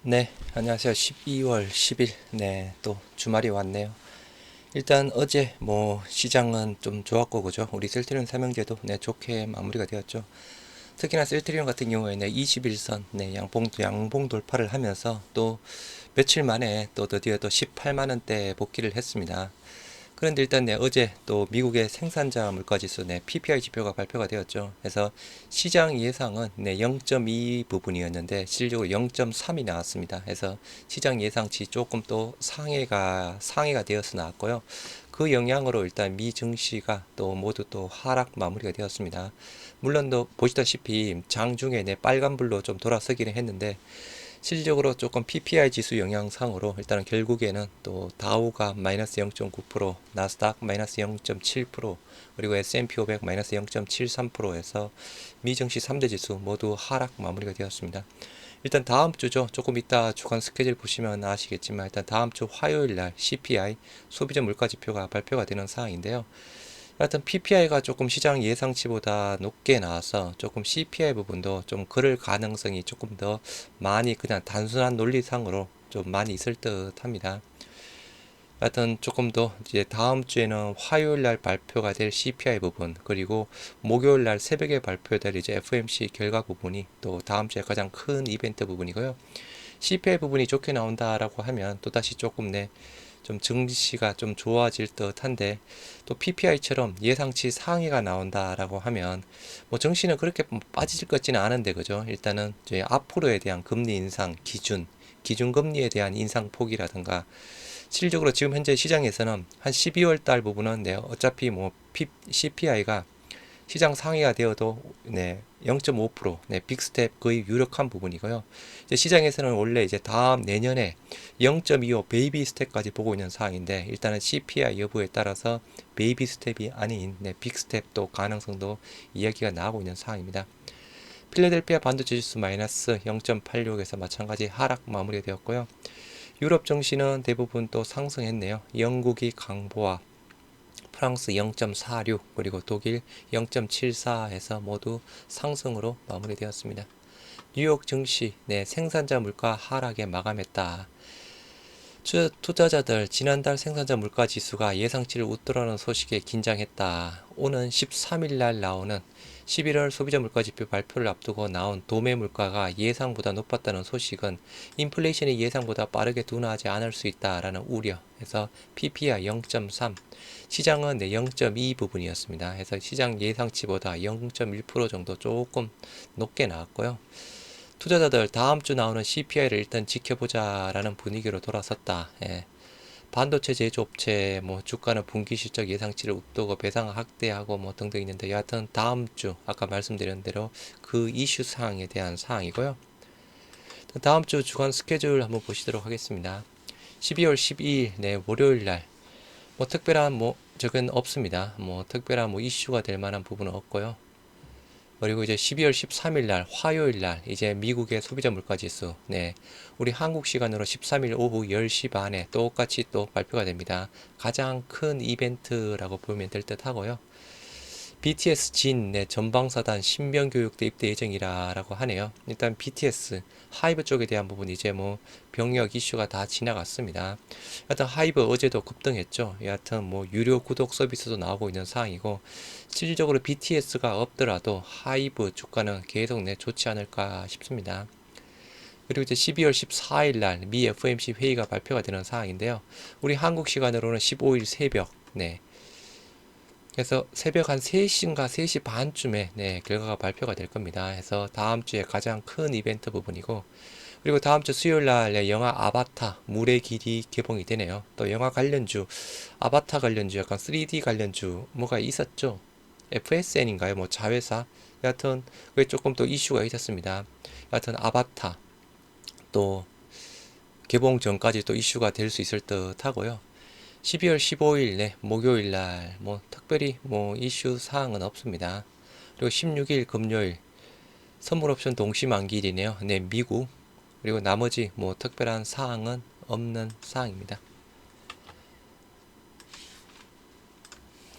네, 안녕하세요. 12월 10일. 네, 또 주말이 왔네요. 일단 어제 시장은 좀 좋았고, 그죠? 우리 셀트리온 삼형제도 네, 좋게 마무리가 되었죠. 특히나 셀트리온 같은 경우에는 21선 네, 양봉 돌파를 하면서 또 며칠 만에 또 드디어 또 18만 원대 복귀를 했습니다. 그런데 일단 네, 어제 또 미국의 생산자 물가지수 네, PPI 지표가 발표가 되었죠. 그래서 시장 예상은 네, 0.2 부분이었는데 실질적으로 0.3이 나왔습니다. 그래서 시장 예상치 조금 또 상해가 되어서 나왔고요. 그 영향으로 일단 미 증시가 또 모두 또 하락 마무리가 되었습니다. 물론 또 보시다시피 장중에 네, 빨간불로 좀 돌아서기는 했는데 실질적으로 조금 PPI 지수 영향상으로 일단은 결국에는 또 다우가 마이너스 0.9%, 나스닥 마이너스 0.7%, 그리고 S&P 500 마이너스 0.73%에서 미증시 3대 지수 모두 하락 마무리가 되었습니다. 일단 다음 주죠. 조금 이따 주간 스케줄 보시면 아시겠지만 일단 다음 주 화요일 날 CPI 소비자 물가 지표가 발표가 되는 상황인데요. 하여튼 PPI가 조금 시장 예상치보다 높게 나와서 조금 CPI 부분도 좀 그럴 가능성이 조금 더 많이 그냥 단순한 논리상으로 좀 많이 있을 듯 합니다. 하여튼 조금 더 이제 다음 주에는 화요일 날 발표가 될 CPI 부분, 그리고 목요일 날 새벽에 발표될 이제 FMC 결과 부분이 또 다음 주에 가장 큰 이벤트 부분이고요. CPI 부분이 좋게 나온다라고 하면 또다시 조금 좀 증시가 좀 좋아질 듯한데, 또 PPI처럼 예상치 상위가 나온다라고 하면 증시는 그렇게 빠질 것 같지는 않은데, 그죠? 일단은 이제 앞으로에 대한 금리 인상 기준금리에 대한 인상 폭이라든가, 실질적으로 지금 현재 시장에서는 한 12월 달 부분은 어차피 CPI가 시장 상위가 되어도 0.5% 빅스텝 거의 유력한 부분이고요. 이제 시장에서는 원래 이제 다음 내년에 0.25 베이비 스텝까지 보고 있는 상황인데, 일단은 CPI 여부에 따라서 베이비 스텝이 아닌 빅스텝도 가능성도 이야기가 나오고 있는 상황입니다. 필라델피아 반도체 지수 마이너스 0.86에서 마찬가지 하락 마무리되었고요. 유럽 증시는 대부분 또 상승했네요. 영국이 강보와 프랑스 0.46, 그리고 독일 0.74에서 모두 상승으로 마무리되었습니다. 뉴욕 증시 생산자 물가 하락에 마감했다. 투자자들 지난달 생산자 물가 지수가 예상치를 웃도라는 소식에 긴장했다. 오는 13일 날 나오는 11월 소비자 물가 지표 발표를 앞두고 나온 도매 물가가 예상보다 높았다는 소식은 인플레이션이 예상보다 빠르게 둔화하지 않을 수 있다라는 우려. 해서 PPI 0.3, 시장은 0.2 부분이었습니다. 해서 시장 예상치보다 0.1% 정도 조금 높게 나왔고요. 투자자들 다음 주 나오는 CPI를 일단 지켜보자라는 분위기로 돌아섰다. 예. 반도체 제조업체 주가는 분기 실적 예상치를 웃도고 배당 확대하고 등등 있는데, 여하튼 다음 주 아까 말씀드린 대로 그 이슈 사항에 대한 사항이고요. 다음 주 주간 스케줄 한번 보시도록 하겠습니다. 12월 12일 월요일 날 특별한 적은 없습니다. 특별한 이슈가 될 만한 부분은 없고요. 그리고 이제 12월 13일 날 화요일 날 이제 미국의 소비자 물가 지수 우리 한국 시간으로 13일 오후 10시 반에 똑같이 또 발표가 됩니다. 가장 큰 이벤트라고 보면 될 듯 하고요. BTS 진 전방사단 신병교육대 입대 예정이라고 하네요. 일단 BTS 하이브 쪽에 대한 부분 이제 병역 이슈가 다 지나갔습니다. 여하튼 하이브 어제도 급등했죠. 여하튼 유료 구독 서비스도 나오고 있는 상황이고, 실질적으로 BTS가 없더라도 하이브 주가는 계속 좋지 않을까 싶습니다. 그리고 이제 12월 14일 날 미 FOMC 회의가 발표가 되는 상황인데요. 우리 한국 시간으로는 15일 새벽 그래서 새벽 한 3시인가 3시 반쯤에 결과가 발표가 될 겁니다. 해서 다음 주에 가장 큰 이벤트 부분이고, 그리고 다음 주 수요일 날 영화 아바타 물의 길이 개봉이 되네요. 또 영화 관련주, 아바타 관련주, 약간 3D 관련주 뭐가 있었죠. FSN인가요? 자회사. 여하튼 그게 조금 또 이슈가 있었습니다. 여하튼 아바타 또 개봉 전까지 또 이슈가 될 수 있을 듯 하고요. 12월 15일 목요일 날 특별히 이슈 사항은 없습니다. 그리고 16일 금요일 선물 옵션 동시 만기일이네요. 미국. 그리고 나머지 특별한 사항은 없는 사항입니다.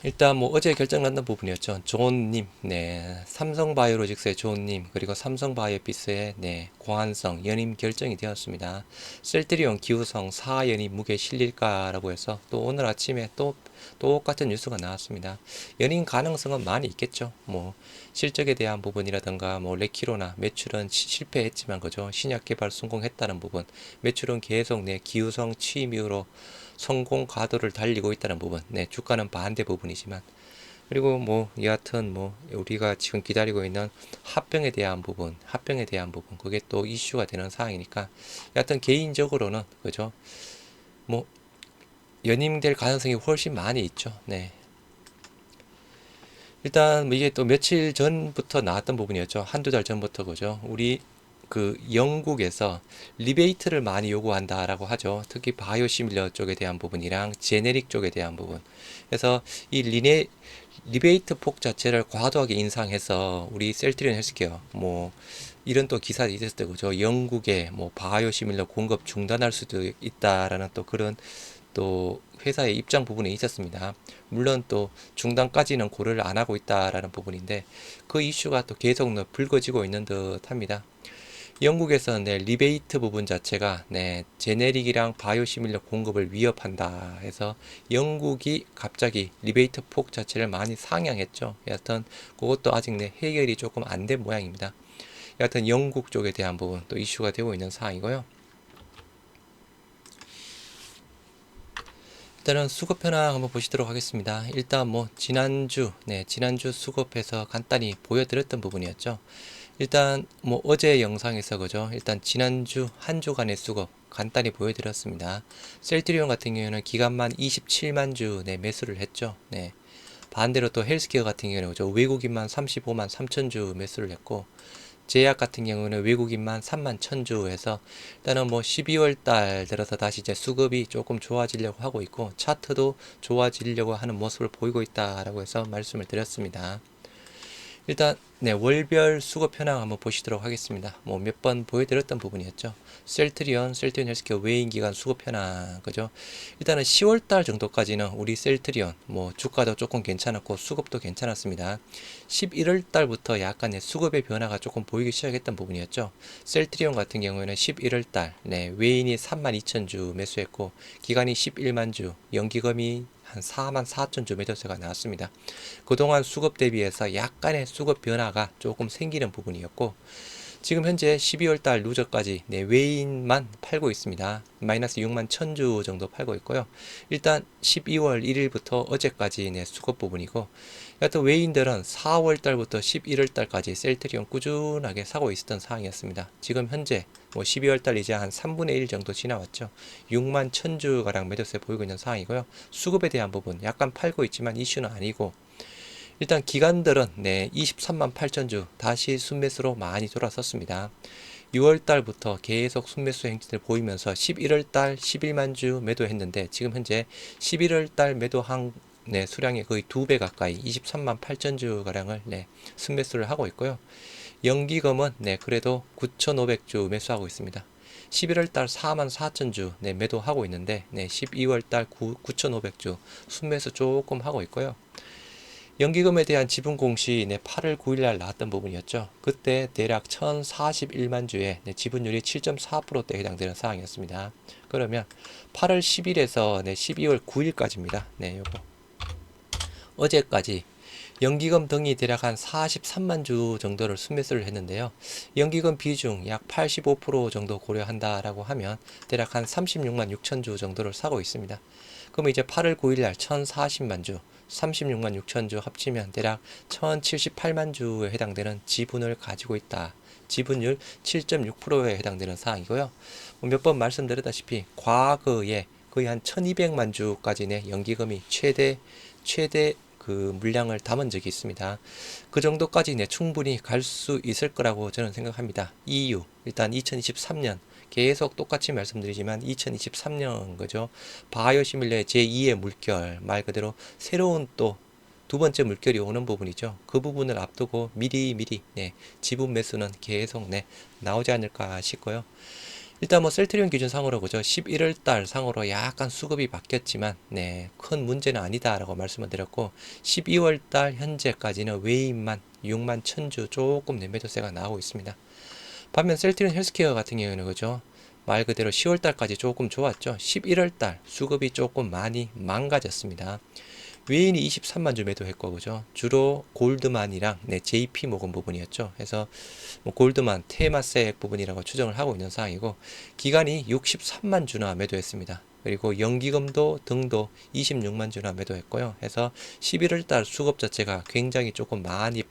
일단 뭐 어제 결정 났던 부분이었죠. 존님, 네, 삼성바이오로직스의 존님, 그리고 삼성바이오피스의 네, 고한성 연임 결정이 되었습니다. 셀트리온 기후성 4연임 무게 실릴까라고 해서 또 오늘 아침에 또 똑같은 뉴스가 나왔습니다. 연임 가능성은 많이 있겠죠. 뭐 실적에 대한 부분이라든가 뭐 레키로나 매출은 실패했지만 그죠. 신약 개발 성공했다는 부분, 매출은 계속 내 기후성 취임 이후로 성공 가도를 달리고 있다는 부분, 네, 주가는 반대 부분이지만, 그리고 뭐 여하튼 뭐 우리가 지금 기다리고 있는 합병에 대한 부분, 그게 또 이슈가 되는 사항이니까, 여하튼 개인적으로는 그죠, 뭐 연임될 가능성이 훨씬 많이 있죠. 네. 일단 뭐 이게 또 며칠 전부터 나왔던 부분이었죠. 한두 달 전부터 그죠. 우리 그 영국에서 리베이트를 많이 요구한다라고 하죠. 특히 바이오시밀러 쪽에 대한 부분이랑 제네릭 쪽에 대한 부분. 그래서 이 리베이트 폭 자체를 과도하게 인상해서 우리 셀트리온 헬스케어 뭐 이런 또 기사들이 있었을 때 그죠. 영국에 뭐 바이오시밀러 공급 중단할 수도 있다라는 또 그런 또 회사의 입장 부분에 있었습니다. 물론 또 중단까지는 고려를 안 하고 있다라는 부분인데 그 이슈가 또 계속 불거지고 있는 듯 합니다. 영국에서는 네, 리베이트 부분 자체가 네, 제네릭이랑 바이오시밀러 공급을 위협한다 해서 영국이 갑자기 리베이트 폭 자체를 많이 상향했죠. 여하튼 그것도 아직 네, 해결이 조금 안 된 모양입니다. 여하튼 영국 쪽에 대한 부분 또 이슈가 되고 있는 사항이고요. 일단은 수급 현황 한번 보시도록 하겠습니다. 일단 뭐 지난주 수급해서 간단히 보여드렸던 부분이었죠. 일단 뭐 어제 영상에서 그죠. 일단 지난주 한 주간의 수급 간단히 보여드렸습니다. 셀트리온 같은 경우에는 기간만 27만 주 네, 매수를 했죠. 네. 반대로 또 헬스케어 같은 경우는 그죠. 외국인만 35만 3천 주 매수를 했고, 제약 같은 경우는 외국인만 3만 1000주 해서 일단은 뭐 12월 달 들어서 다시 이제 수급이 조금 좋아지려고 하고 있고 차트도 좋아지려고 하는 모습을 보이고 있다라고 해서 말씀을 드렸습니다. 일단 네, 월별 수급 현황 한번 보시도록 하겠습니다. 뭐 몇 번 보여드렸던 부분이었죠. 셀트리온 헬스케어 외인 기간 수급 현황 그죠? 일단은 10월 달 정도까지는 우리 셀트리온 뭐 주가도 조금 괜찮았고 수급도 괜찮았습니다. 11월 달부터 약간의 수급의 변화가 조금 보이기 시작했던 부분이었죠. 셀트리온 같은 경우에는 11월 달 네, 외인이 32,000주 매수했고 기간이 11만 주, 연기금이 한 4만 4천 주 매도세가 나왔습니다. 그동안 수급 대비해서 약간의 수급 변화가 조금 생기는 부분이었고, 지금 현재 12월 달 누적까지 네, 외인만 팔고 있습니다. 마이너스 6만 1000주 정도 팔고 있고요. 일단 12월 1일부터 어제까지 네, 수급 부분이고, 여하튼 외인들은 4월 달부터 11월 달까지 셀트리온 꾸준하게 사고 있었던 상황이었습니다. 지금 현재 뭐 12월 달 이제 한 3분의 1 정도 지나왔죠. 6만 1000주 가량 매도세 보이고 있는 상황이고요. 수급에 대한 부분 약간 팔고 있지만 이슈는 아니고, 일단 기관들은 네, 23만 8천주 다시 순매수로 많이 돌아섰습니다. 6월 달부터 계속 순매수 행진을 보이면서 11월 달 11만 주 매도했는데 지금 현재 11월 달 매도한 네, 수량의 거의 2배 가까이 23만 8천 주 가량을 네, 순매수를 하고 있고요. 연기금은 네, 그래도 9,500주 매수하고 있습니다. 11월 달 4만 4천 주 네, 매도하고 있는데 네, 12월 달 9,500주 순매수 조금 하고 있고요. 연기금에 대한 지분 공시 네, 8월 9일 날 나왔던 부분이었죠. 그때 대략 1041만 주에 네, 지분율이 7.4%대 해당되는 사항이었습니다. 그러면 8월 10일에서 네, 12월 9일까지입니다. 네, 요거 어제까지 연기금 등이 대략 한 43만 주 정도를 순매수를 했는데요. 연기금 비중 약 85% 정도 고려한다라고 하면 대략 한 36만 6천 주 정도를 사고 있습니다. 그럼 이제 8월 9일 날 1040만 주, 36만 6천 주 합치면 대략 1078만 주에 해당되는 지분을 가지고 있다. 지분율 7.6%에 해당되는 사항이고요. 몇 번 말씀드렸다시피 과거에 거의 한 1200만 주까지 내 연기금이 최대 그 물량을 담은 적이 있습니다. 그 정도까지 네, 충분히 갈 수 있을 거라고 저는 생각합니다. 이유 일단 2023년 계속 똑같이 말씀드리지만 2023년 그죠? 바이오시밀러의 제2의 물결 말 그대로 새로운 또 두 번째 물결이 오는 부분이죠. 그 부분을 앞두고 미리 네, 지분 매수는 계속 네, 나오지 않을까 싶고요. 일단 뭐 셀트리온 기준 상으로 그죠. 11월 달 상으로 약간 수급이 바뀌었지만 네, 큰 문제는 아니다라고 말씀을 드렸고 12월 달 현재까지는 외인만 6만 1000주 조금 매도세가 나오고 있습니다. 반면 셀트리온 헬스케어 같은 경우에는 그죠. 말 그대로 10월 달까지 조금 좋았죠. 11월 달 수급이 조금 많이 망가졌습니다. 외인이 23만 주 매도했고 그죠. 주로 골드만이랑 네, JP 모건 부분이었죠. 그래서 뭐 골드만 테마세액 부분이라고 추정을 하고 있는 상황이고 기간이 63만 주나 매도했습니다. 그리고 연기금도 등도 26만 주나 매도했고요. 해서 11월 달 수급 자체가 굉장히 조금 많이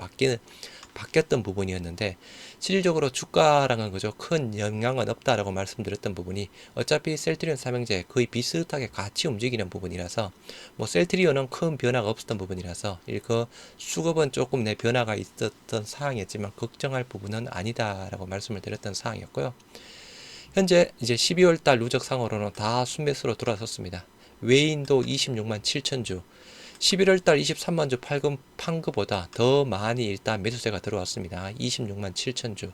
바뀌었던 부분이었는데 실질적으로 주가랑은 그죠 큰 영향은 없다라고 말씀드렸던 부분이 어차피 셀트리온 삼형제 거의 비슷하게 같이 움직이는 부분이라서 뭐 셀트리온은 큰 변화가 없었던 부분이라서 그 수급은 조금 내 변화가 있었던 상황이었지만 걱정할 부분은 아니다라고 말씀을 드렸던 상황이었고요. 현재 이제 12월 달 누적 상으로는 다 순매수로 돌아섰습니다. 외인도 26만 7천 주, 11월 달 23만 주 판 것보다 더 많이 일단 매수세가 들어왔습니다. 26만 7천 주.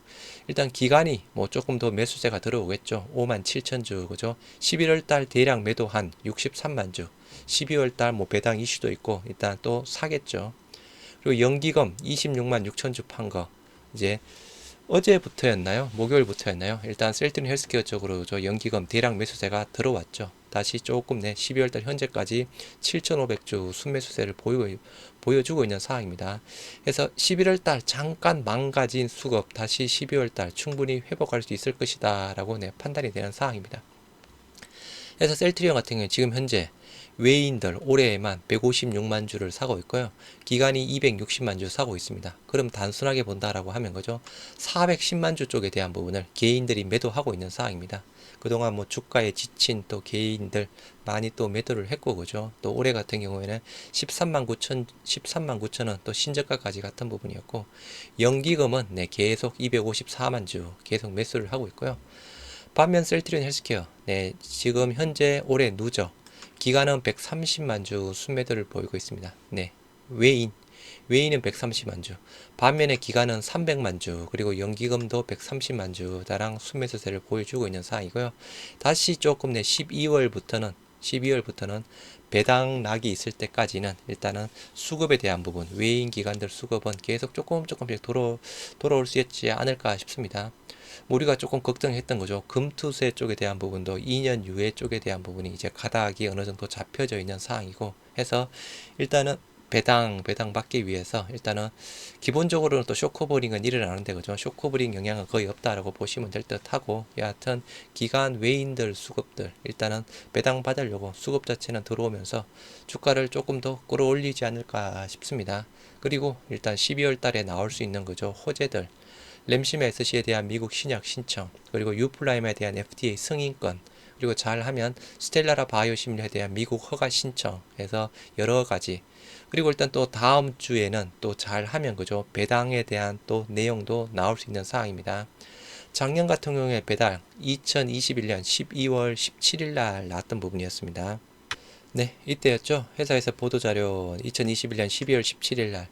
일단 기간이 뭐 조금 더 매수세가 들어오겠죠. 5만 7천 주, 그죠? 11월 달 대량 매도한 63만 주. 12월 달 뭐 배당 이슈도 있고 일단 또 사겠죠. 그리고 연기금 26만 6천 주 판 거. 이제 어제부터였나요? 목요일부터였나요? 일단 셀트리온 헬스케어 쪽으로 저 연기금 대량 매수세가 들어왔죠. 다시 조금 12월달 현재까지 7,500주 순매수세를 보여주고 있는 상황입니다. 그래서 11월달 잠깐 망가진 수급 다시 12월달 충분히 회복할 수 있을 것이다 라고 판단이 되는 상황입니다. 그래서 셀트리온 같은 경우는 지금 현재 외인들 올해에만 156만 주를 사고 있고요. 기간이 260만 주 사고 있습니다. 그럼 단순하게 본다라고 하면 그죠? 410만 주 쪽에 대한 부분을 개인들이 매도하고 있는 상황입니다. 그동안 뭐 주가에 지친 또 개인들 많이 또 매도를 했고 그죠? 또 올해 같은 경우에는 13만 9천 원 또 신저가까지 갔던 부분이었고 연기금은 네, 계속 254만 주 계속 매수를 하고 있고요. 반면 셀트리온 헬스케어 네, 지금 현재 올해 누적 기간은 130만 주 순매도를 보이고 있습니다. 네, 외인은 130만 주, 반면에 기간은 300만 주, 그리고 연기금도 130만 주 달랑 순매수세를 보여주고 있는 상황이고요. 다시 조금 12월부터는 배당 락이 있을 때까지는 일단은 수급에 대한 부분, 외인 기관들 수급은 계속 조금씩 돌아올 수 있지 않을까 싶습니다. 우리가 조금 걱정했던 거죠. 금투세 쪽에 대한 부분도 2년 유예 쪽에 대한 부분이 이제 가닥이 어느 정도 잡혀져 있는 상황이고 해서 일단은 배당 받기 위해서 일단은 기본적으로는 또 쇼커버링은 일어나는데 그죠. 쇼커버링 영향은 거의 없다라고 보시면 될 듯하고 여하튼 기간 외인들 수급들 일단은 배당 받으려고 수급 자체는 들어오면서 주가를 조금 더 끌어올리지 않을까 싶습니다. 그리고 일단 12월 달에 나올 수 있는 거죠. 호재들 램시메 SC에 대한 미국 신약 신청, 그리고 유플라임에 대한 FDA 승인권, 그리고 잘하면 스텔라라 바이오시밀에 대한 미국 허가 신청해서 여러 가지. 그리고 일단 또 다음 주에는 또 잘하면 그죠 배당에 대한 또 내용도 나올 수 있는 상황입니다. 작년 같은 경우에 배당 2021년 12월 17일 날 나왔던 부분이었습니다. 네, 이때였죠. 회사에서 보도자료 2021년 12월 17일 날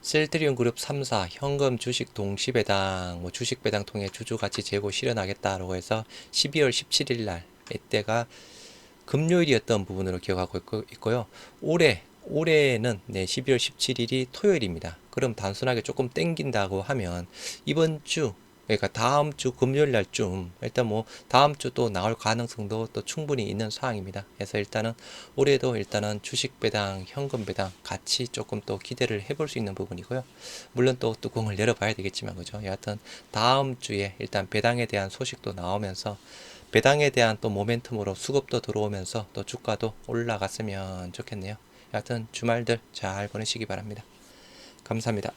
셀트리온 그룹 3사 현금 주식 동시 배당, 뭐 주식 배당 통해 주주 가치 제고 실현하겠다라고 해서 12월 17일 날 이때가 금요일이었던 부분으로 기억하고 있고요. 올해는 네, 12월 17일이 토요일입니다. 그럼 단순하게 조금 땡긴다고 하면 이번 주 그러니까 다음 주 금요일 날쯤 일단 뭐 다음 주 또 나올 가능성도 또 충분히 있는 상황입니다. 그래서 일단은 올해도 일단은 주식 배당, 현금 배당 같이 조금 또 기대를 해볼 수 있는 부분이고요. 물론 또 뚜껑을 열어봐야 되겠지만 그죠. 여하튼 다음 주에 일단 배당에 대한 소식도 나오면서 배당에 대한 또 모멘텀으로 수급도 들어오면서 또 주가도 올라갔으면 좋겠네요. 여하튼 주말들 잘 보내시기 바랍니다. 감사합니다.